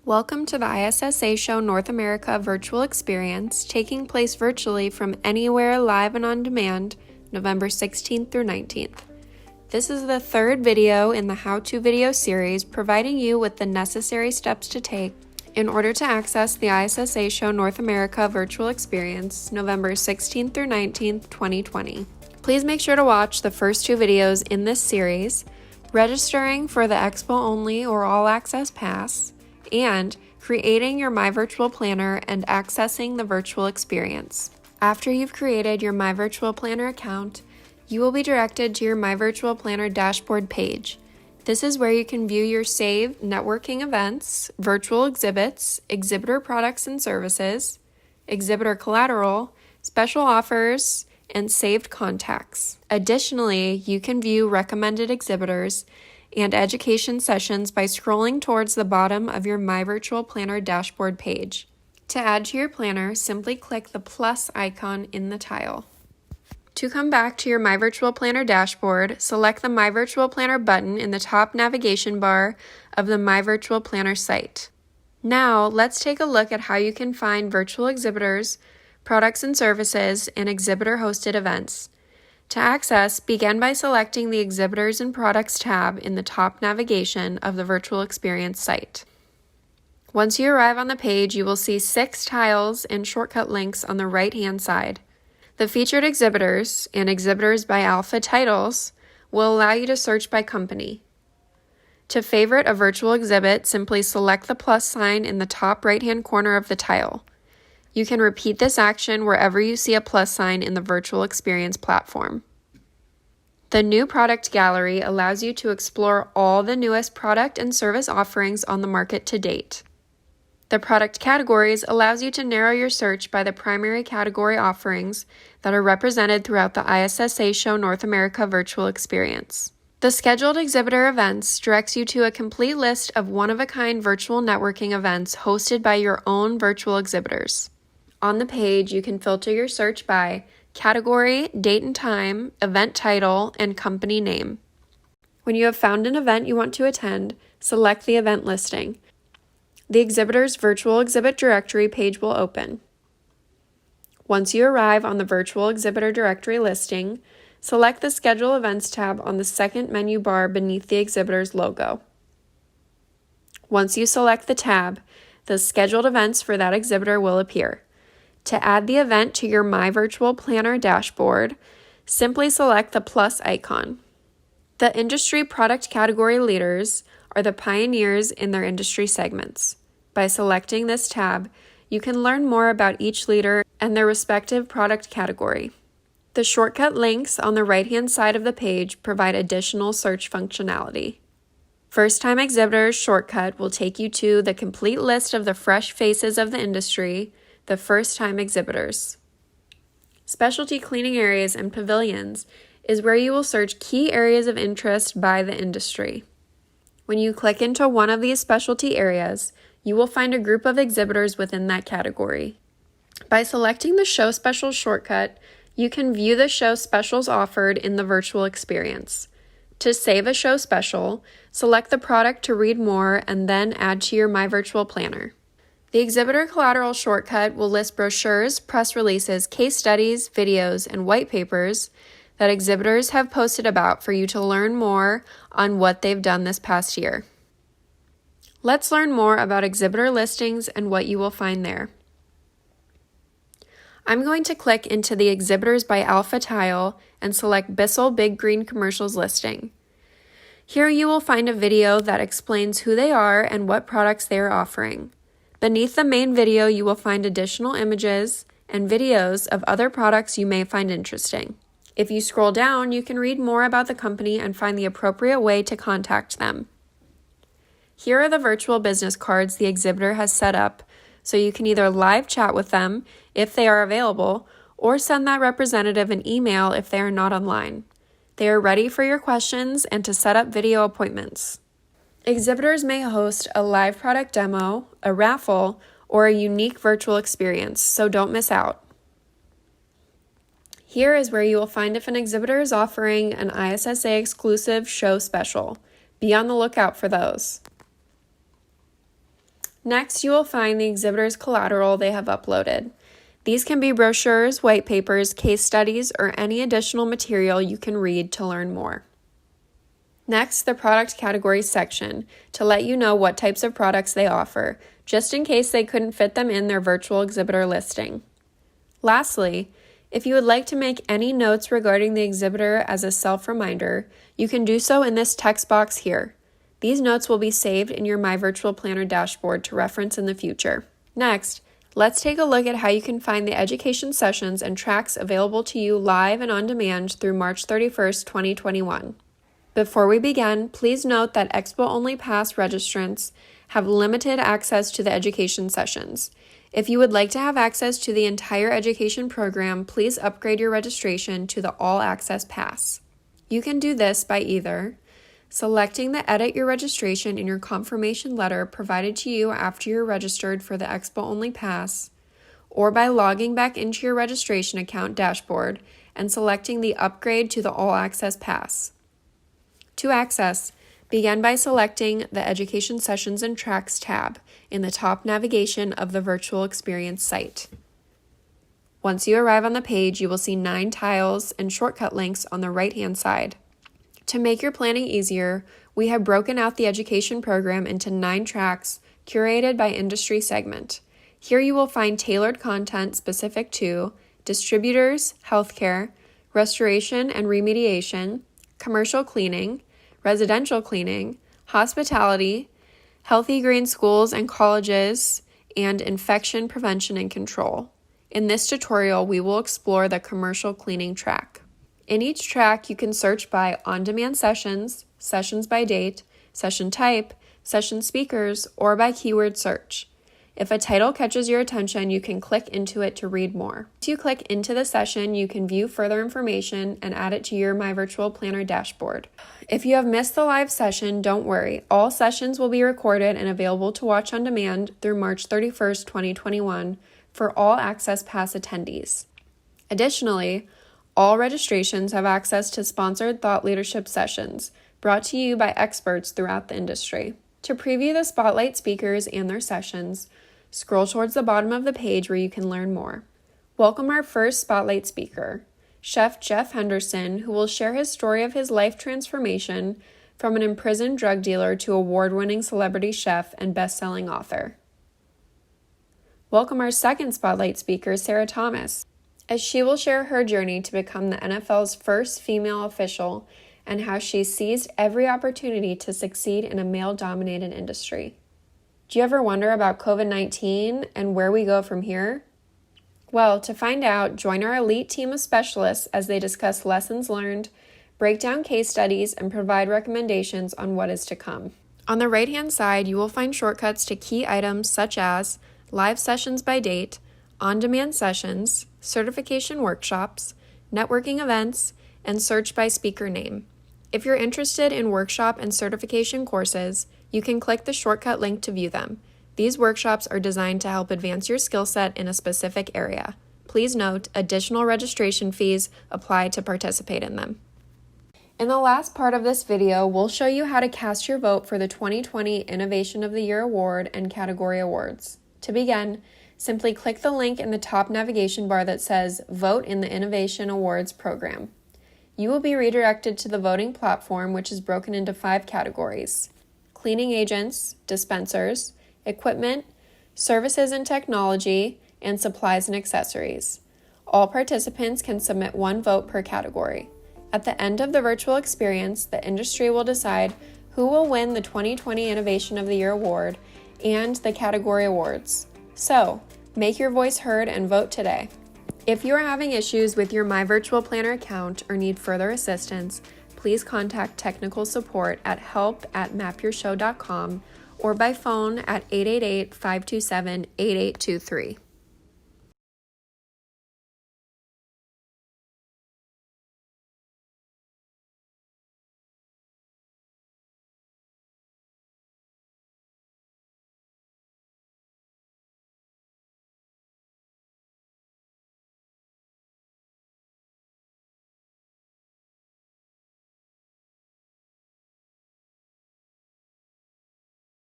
Welcome to the ISSA Show North America virtual experience, taking place virtually from anywhere, live and on demand, November 16th through 19th. This is the third video in the how-to video series, providing you with the necessary steps to take in order to access the ISSA Show North America virtual experience, November 16th through 19th, 2020. Please make sure to watch the first two videos in this series, registering for the Expo Only or All Access Pass, and creating your My Virtual Planner and accessing the virtual experience. After you've created your My Virtual Planner account, you will be directed to your My Virtual Planner dashboard page. This is where you can view your saved networking events, virtual exhibits, exhibitor products and services, exhibitor collateral, special offers, and saved contacts. Additionally, you can view recommended exhibitors and education sessions by scrolling towards the bottom of your My Virtual Planner dashboard page. To add to your planner, simply click the plus icon in the tile. To come back to your My Virtual Planner dashboard, select the My Virtual Planner button in the top navigation bar of the My Virtual Planner site. Now, let's take a look at how you can find virtual exhibitors, products and services, and exhibitor-hosted events. To access, begin by selecting the Exhibitors and Products tab in the top navigation of the virtual experience site. Once you arrive on the page, you will see 6 tiles and shortcut links on the right-hand side. The featured exhibitors and exhibitors by alpha titles will allow you to search by company. To favorite a virtual exhibit, simply select the plus sign in the top right-hand corner of the tile. You can repeat this action wherever you see a plus sign in the virtual experience platform. The New Product Gallery allows you to explore all the newest product and service offerings on the market to date. The Product Categories allows you to narrow your search by the primary category offerings that are represented throughout the ISSA Show North America virtual experience. The Scheduled Exhibitor Events directs you to a complete list of one-of-a-kind virtual networking events hosted by your own virtual exhibitors. On the page, you can filter your search by category, date and time, event title, and company name. When you have found an event you want to attend, select the event listing. The exhibitor's virtual exhibit directory page will open. Once you arrive on the virtual exhibitor directory listing, select the Schedule Events tab on the second menu bar beneath the exhibitor's logo. Once you select the tab, the scheduled events for that exhibitor will appear. To add the event to your My Virtual Planner dashboard, simply select the plus icon. The industry product category leaders are the pioneers in their industry segments. By selecting this tab, you can learn more about each leader and their respective product category. The shortcut links on the right-hand side of the page provide additional search functionality. First-time exhibitors shortcut will take you to the complete list of the fresh faces of the industry, the first-time exhibitors. Specialty cleaning areas and pavilions is where you will search key areas of interest by the industry. When you click into one of these specialty areas, you will find a group of exhibitors within that category. By selecting the Show Specials shortcut, you can view the show specials offered in the virtual experience. To save a show special, select the product to read more and then add to your My Virtual Planner. The Exhibitor Collateral shortcut will list brochures, press releases, case studies, videos, and white papers that exhibitors have posted about for you to learn more on what they've done this past year. Let's learn more about exhibitor listings and what you will find there. I'm going to click into the Exhibitors by Alpha tile and select Bissell Big Green Commercials listing. Here you will find a video that explains who they are and what products they are offering. Beneath the main video, you will find additional images and videos of other products you may find interesting. If you scroll down, you can read more about the company and find the appropriate way to contact them. Here are the virtual business cards the exhibitor has set up, so you can either live chat with them if they are available, or send that representative an email if they are not online. They are ready for your questions and to set up video appointments. Exhibitors may host a live product demo, a raffle, or a unique virtual experience, so don't miss out. Here is where you will find if an exhibitor is offering an ISSA exclusive show special. Be on the lookout for those. Next, you will find the exhibitor's collateral they have uploaded. These can be brochures, white papers, case studies, or any additional material you can read to learn more. Next, the product categories section to let you know what types of products they offer, just in case they couldn't fit them in their virtual exhibitor listing. Lastly, if you would like to make any notes regarding the exhibitor as a self-reminder, you can do so in this text box here. These notes will be saved in your My Virtual Planner dashboard to reference in the future. Next, let's take a look at how you can find the education sessions and tracks available to you live and on demand through March 31st, 2021. Before we begin, please note that Expo-only pass registrants have limited access to the education sessions. If you would like to have access to the entire education program, please upgrade your registration to the All Access Pass. You can do this by either selecting the Edit Your Registration in your confirmation letter provided to you after you're registered for the Expo-only pass, or by logging back into your registration account dashboard and selecting the Upgrade to the All Access Pass. To access, begin by selecting the Education Sessions and Tracks tab in the top navigation of the virtual experience site. Once you arrive on the page, you will see 9 tiles and shortcut links on the right-hand side. To make your planning easier, we have broken out the education program into 9 tracks curated by industry segment. Here you will find tailored content specific to distributors, healthcare, restoration and remediation, commercial cleaning, residential cleaning, hospitality, healthy green schools and colleges, and infection prevention and control. In this tutorial, we will explore the commercial cleaning track. In each track, you can search by on-demand sessions, sessions by date, session type, session speakers, or by keyword search. If a title catches your attention, you can click into it to read more. Once you click into the session, you can view further information and add it to your My Virtual Planner dashboard. If you have missed the live session, don't worry. All sessions will be recorded and available to watch on demand through March 31st, 2021 for all Access Pass attendees. Additionally, all registrations have access to sponsored thought leadership sessions brought to you by experts throughout the industry. To preview the spotlight speakers and their sessions, scroll towards the bottom of the page where you can learn more. Welcome our first spotlight speaker, Chef Jeff Henderson, who will share his story of his life transformation from an imprisoned drug dealer to award-winning celebrity chef and best-selling author. Welcome our second spotlight speaker, Sarah Thomas, as she will share her journey to become the NFL's first female official and how she seized every opportunity to succeed in a male-dominated industry. Do you ever wonder about COVID-19 and where we go from here? Well, to find out, join our elite team of specialists as they discuss lessons learned, break down case studies, and provide recommendations on what is to come. On the right-hand side, you will find shortcuts to key items such as live sessions by date, on-demand sessions, certification workshops, networking events, and search by speaker name. If you're interested in workshop and certification courses, you can click the shortcut link to view them. These workshops are designed to help advance your skill set in a specific area. Please note, additional registration fees apply to participate in them. In the last part of this video, we'll show you how to cast your vote for the 2020 Innovation of the Year Award and Category Awards. To begin, simply click the link in the top navigation bar that says Vote in the Innovation Awards program. You will be redirected to the voting platform, which is broken into 5 categories: cleaning agents, dispensers, equipment, services and technology, and supplies and accessories. All participants can submit 1 vote per category. At the end of the virtual experience, the industry will decide who will win the 2020 Innovation of the Year Award and the category awards. So, make your voice heard and vote today. If you are having issues with your My Virtual Planner account or need further assistance, please contact technical support at help@mapurshow.com or by phone at 888-527-8823.